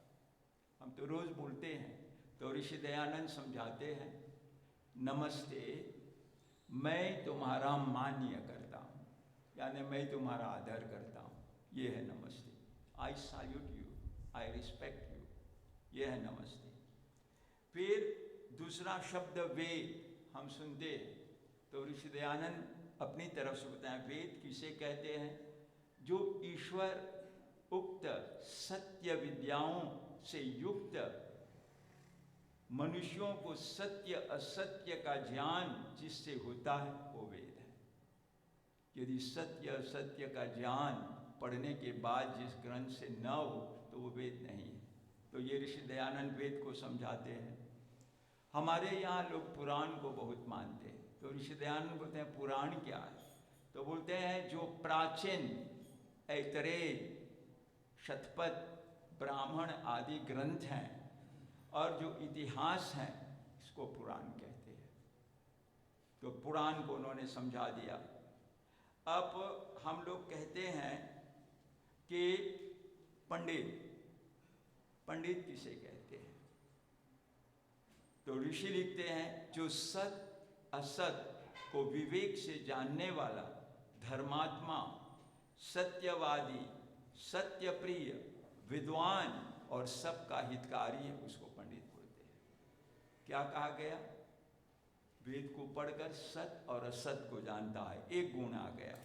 हम तो रोज बोलते हैं। तो ऋषि दयानंद समझाते हैं, नमस्ते मैं तुम्हारा मान्य करता हूँ, यानी मैं तुम्हारा आदर करता हूँ, ये है नमस्ते। आई salute you, I respect you, ये है नमस्ते। फिर दूसरा शब्द वेद हम सुनते हैं, तो ऋषि दयानंद अपनी तरफ से बताएं, वेद किसे कहते हैं? जो ईश्वर उक्त सत्य विद्याओं से युक्त मनुष्यों को सत्य असत्य का ज्ञान जिससे होता है वो वेद है। यदि सत्य असत्य का ज्ञान पढ़ने के बाद जिस ग्रंथ से न हो तो वो वेद नहीं है। तो ये ऋषि दयानंद वेद को समझाते हैं। हमारे यहाँ लोग पुराण को बहुत मानते हैं, तो ऋषि दयानंद बोलते हैं पुराण क्या है? तो बोलते हैं जो प्राचीन ऐतरेय, शतपथ, ब्राह्मण आदि ग्रंथ हैं और जो इतिहास हैं, इसको पुराण कहते हैं। तो पुराण को उन्होंने समझा दिया। अब हम लोग कहते हैं कि पंडित, पंडित किसे कहते हैं? तो ऋषि लिखते हैं, जो सत असत को विवेक से जानने वाला धर्मात्मा, सत्यवादी, सत्यप्रिय, विद्वान और सबका हितकारी है, उसको पंडित बोलते हैं। क्या कहा गया? वेद को पढ़कर सत और असत को जानता है, एक गुण आ गया।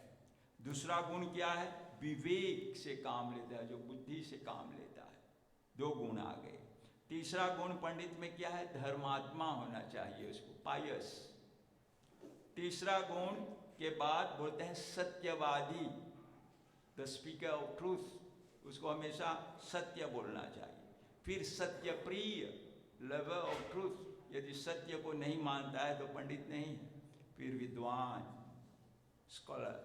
दूसरा गुण क्या है? विवेक से काम लेता है, जो बुद्धि से काम लेता है, 2 गुण आ गए। तीसरा गुण पंडित में क्या है? धर्मात्मा होना चाहिए, उसको पायस। तीसरा गुण के बाद बोलते हैं सत्यवादी, द स्पीकर ऑफ ट्रूथ, उसको हमेशा सत्य बोलना चाहिए। फिर सत्य प्रिय, लवर ऑफ ट्रूथ, यदि सत्य को नहीं मानता है तो पंडित नहीं है। फिर विद्वान, स्कॉलर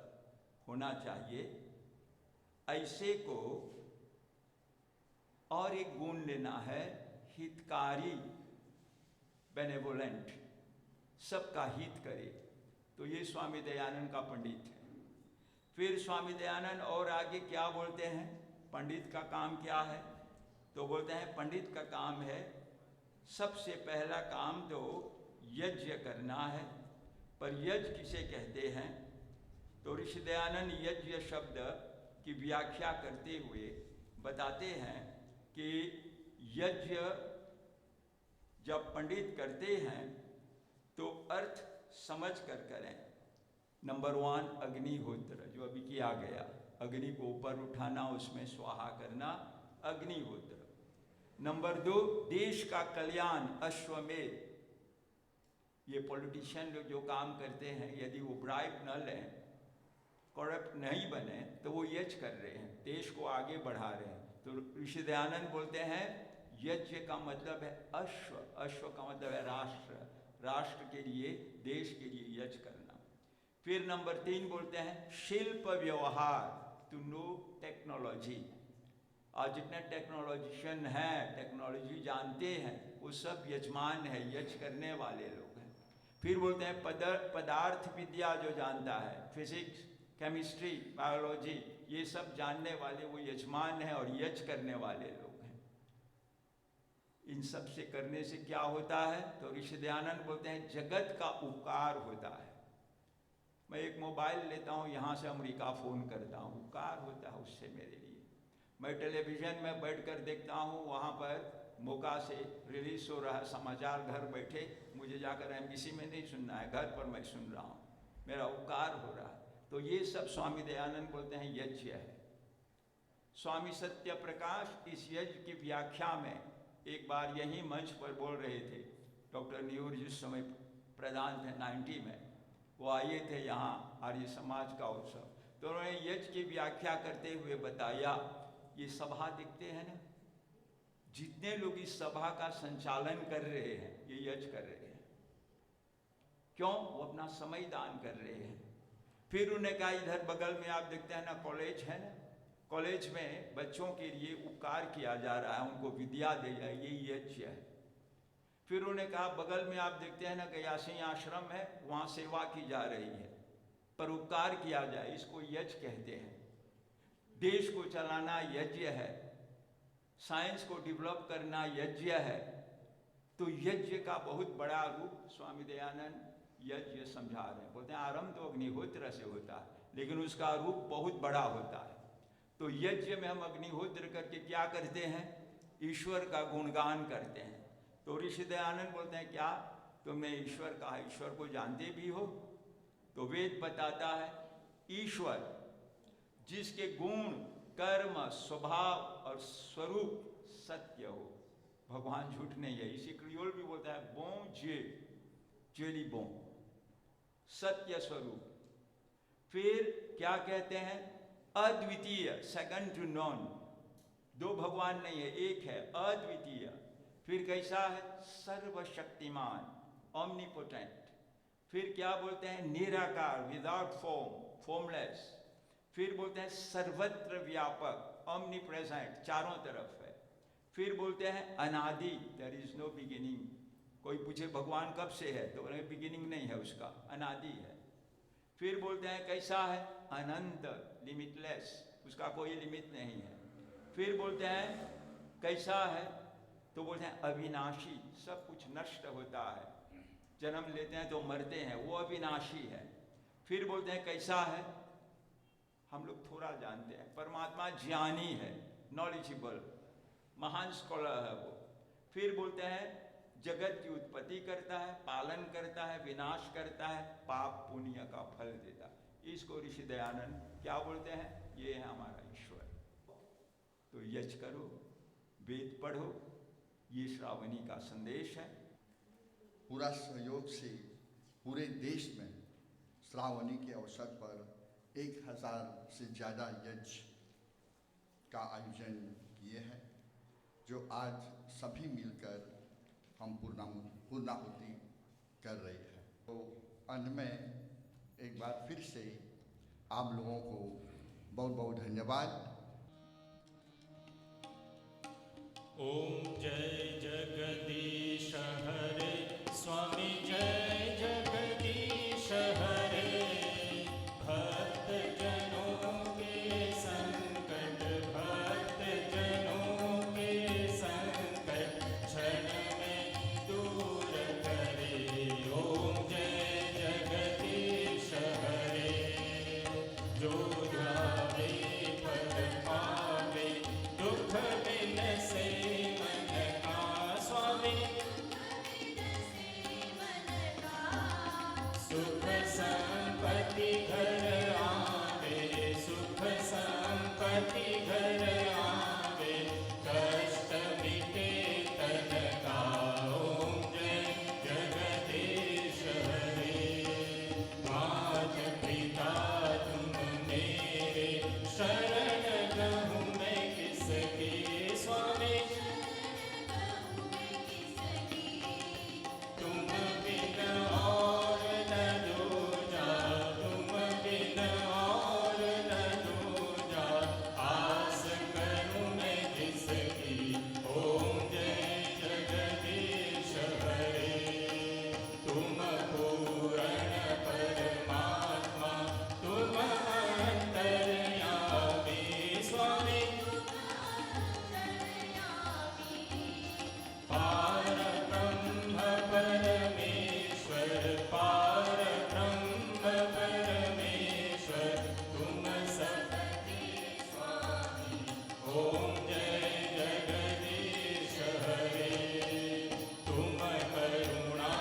होना चाहिए। ऐसे को और एक गुण लेना है, हितकारी, बेनेवोलेंट, सबका हित करे। तो ये स्वामी दयानंद का पंडित है। फिर स्वामी दयानंद और आगे क्या बोलते हैं, पंडित का काम क्या है? तो बोलते हैं पंडित का काम है, सबसे पहला काम तो यज्ञ करना है। पर यज्ञ किसे कहते हैं? तो ऋषि दयानंद यज्ञ शब्द की व्याख्या करते हुए बताते हैं कि यज्ञ जब पंडित करते हैं तो अर्थ समझ कर करें। नंबर 1 अग्निहोत्र, जो अभी किया गया, अग्नि को ऊपर उठाना, उसमें स्वाहा करना, अग्निहोत्र। नंबर 2 देश का कल्याण, अश्वमेध। ये पॉलिटिशियन लोग जो काम करते हैं, यदि वो ब्राइब न लें, करप्ट नहीं बने, तो वो यज्ञ कर रहे हैं, देश को आगे बढ़ा रहे हैं। तो ऋषि दयानंद बोलते हैं यज्ञ का मतलब है अश्व, अश्व का मतलब है राष्ट्र, राष्ट्र के लिए, देश के लिए यज्ञ करना। फिर नंबर 3 बोलते हैं शिल्प व्यवहार, टू नो टेक्नोलॉजी। आज जितने टेक्नोलॉजिशियन हैं, टेक्नोलॉजी जानते हैं, वो सब यजमान है, यज्ञ करने वाले लोग हैं। फिर बोलते हैं पदार्थ विद्या, जो जानता है, फिजिक्स, केमिस्ट्री, बायोलॉजी, ये सब जानने वाले वो यजमान हैं और यज्ञ करने वाले लोग हैं। इन सब से करने से क्या होता है? तो ऋषि दयानंद बोलते हैं जगत का उपकार होता है। मैं एक मोबाइल लेता हूँ, यहाँ से अमेरिका फ़ोन करता हूँ, उपकार होता है उससे मेरे लिए। मैं टेलीविज़न में बैठकर देखता हूँ, वहाँ पर मौका से रिलीज हो रहा है समाचार, घर बैठे, मुझे जाकर एमबीसी में नहीं सुनना है, घर पर मैं सुन रहा हूँ, मेरा उपकार हो रहा है। तो ये सब स्वामी दयानंद बोलते हैं यज्ञ है। स्वामी सत्य प्रकाश इस यज्ञ की व्याख्या में एक बार यही मंच पर बोल रहे थे। डॉक्टर न्यूर जिस समय प्रधान थे 90 में, वो आए थे यहाँ आर्य समाज का उत्सव, तो उन्होंने यज्ञ की व्याख्या करते हुए बताया, ये सभा दिखते हैं ना, जितने लोग इस सभा का संचालन कर रहे हैं, ये यज्ञ कर रहे हैं। क्यों? वो अपना समय दान कर रहे हैं। फिर उन्हें कहा इधर बगल में आप देखते हैं ना, कॉलेज है ना, कॉलेज में बच्चों के लिए उपकार किया जा रहा है, उनको विद्या दी जाए, ये यज्ञ है। फिर उन्हें कहा बगल में आप देखते हैं ना, गयासी आश्रम है, वहाँ सेवा की जा रही है, पर उपकार किया जाए, इसको यज्ञ कहते हैं। देश को चलाना यज्ञ है, साइंस को डेवलप करना यज्ञ है। तो यज्ञ का बहुत बड़ा रूप स्वामी दयानंद यज्ञ समझा रहे हैं। बोलते हैं आरंभ तो अग्निहोत्र से होता है, लेकिन उसका रूप बहुत बड़ा होता है। तो यज्ञ में हम अग्निहोत्र करके क्या करते हैं? ईश्वर का गुणगान करते हैं। तो ऋषि दयानंद बोलते हैं क्या तुमने ईश्वर कहा, ईश्वर को जानते भी हो? तो वेद बताता है ईश्वर जिसके गुण, कर्म, स्वभाव और स्वरूप सत्य हो, भगवान झूठ नहीं है। इसी क्रियोल भी बोलता है बों जे, जेली बों, सत्य स्वरूप। फिर क्या कहते हैं? अद्वितीय, सेकंड टू नॉन। दो भगवान नहीं है, एक है, अद्वितीय। फिर कैसा है? सर्वशक्तिमान, ओमनीपोटेंट। फिर क्या बोलते हैं? निराकार, विदाउट फॉर्म, फॉर्मलेस। फिर बोलते हैं सर्वत्र व्यापक, ओमनी प्रेजेंट, चारों तरफ है। फिर बोलते हैं अनादि, देयर इज नो बिगिनिंग। कोई पूछे भगवान कब से है, तो बिगिनिंग नहीं है उसका, अनादि है। फिर बोलते हैं कैसा है? अनंत, लिमिटलेस, उसका कोई लिमिट नहीं है। फिर बोलते हैं कैसा है? तो बोलते हैं अविनाशी, सब कुछ नष्ट होता है, जन्म लेते हैं तो मरते हैं, वो अविनाशी है। फिर बोलते हैं कैसा है? हम लोग थोड़ा जानते हैं, परमात्मा ज्ञानी है, नॉलेजेबल, महान स्कॉलर है वो। फिर बोलते हैं जगत की उत्पत्ति करता है, पालन करता है, विनाश करता है, पाप पुण्य का फल देता है। इसको ऋषि दयानंद क्या बोलते हैं? ये है हमारा ईश्वर। तो यज्ञ करो, वेद पढ़ो, ये श्रावणी का संदेश है। पूरा सहयोग से पूरे देश में श्रावणी के अवसर पर 1000 से ज़्यादा यज्ञ का आयोजन किए हैं, जो आज सभी मिलकर हम पूर्णाहुति कर रहे हैं। तो अंत में एक बार फिर से आप लोगों को बहुत बहुत धन्यवाद। ओम जय जगदीश हरे स्वामी जय जगदीश हरे। भक्त जनों के संकट, भक्त जनों के संकट क्षण में दूर करे। ओम जय जगदीश हरे। जो ध्यावे पद पावे, दुख बिन से मन का स्वामी। सुख संपत्ति घर आवे, सुख संपत्ति घर आवे, कष्ट मिटे तन का। ओम जय जगदीश हरे। मात पिता तुम मेरे, शरण लहूं मैं किसकी स्वामी। तुम बिन और न दूजा, तुम बिन और न दूजा, आस करूं मैं किसकी। ओम जय जगदीश हरे। तुम पूर्ण परमात्मा, तुम अंतर्यामी स्वामी। पार ब्रह्म परमेश्वर, पार ब्रह्म परमेश्वर, तुम सबके स्वामी। ओम जय जगदीश हरे। तुम करुणा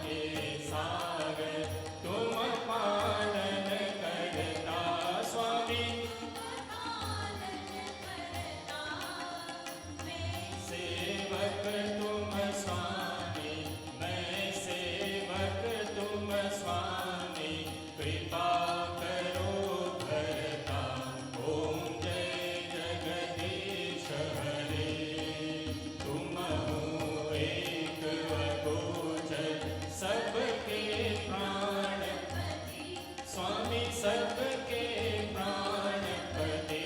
के सागर, तुम पालन करता स्वामी। सेवक तुम स्वामी, मैं सेवक तुम स्वामी। कृपा करो भरता। ओम जय जगदीश हरे। तुम हो एक अगोचर, सबके प्राणपति स्वामी, सबके प्राणपति।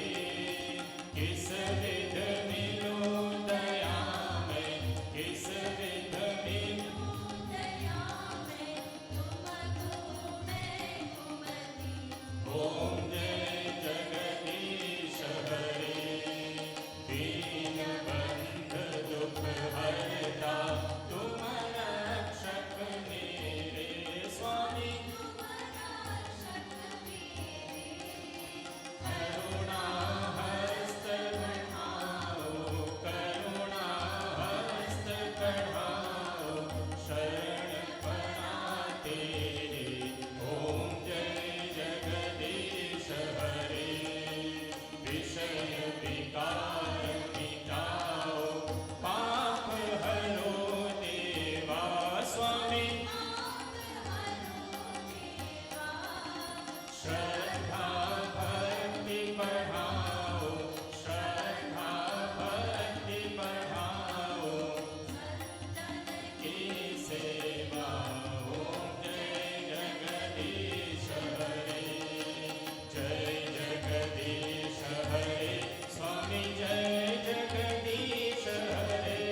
किस विध मिलो दया में, किस विध मिलो दया में, ओम जय जगदीश हरे। दीन बंध दुख हरता, तुम रक्षक मेरे स्वामी। करुणा हस्त बढ़ाओ, करुणा हस्त बढ़ाओ, शरण पड़ा तेरे। ओम जय जगदीश हरे। विषय विकार मिटाओ, पाप हरो देवा स्वामी। श्रद्धा भक्ति बढ़ाओ, श्रद्धा भक्ति बढ़ाओ, की सेवा। ओम जय जगदीश हरे। जय जगदीश हरे स्वामी, जय जगदीश हरे।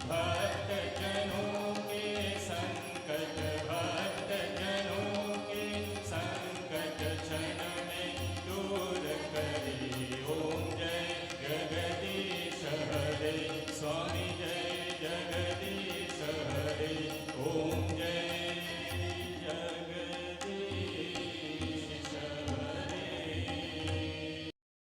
भक्त जनों के संकट, भक्त जनों के संकट क्षण में दूर करे। ओम जय जगदीश हरे स्वामी, जय जगदीश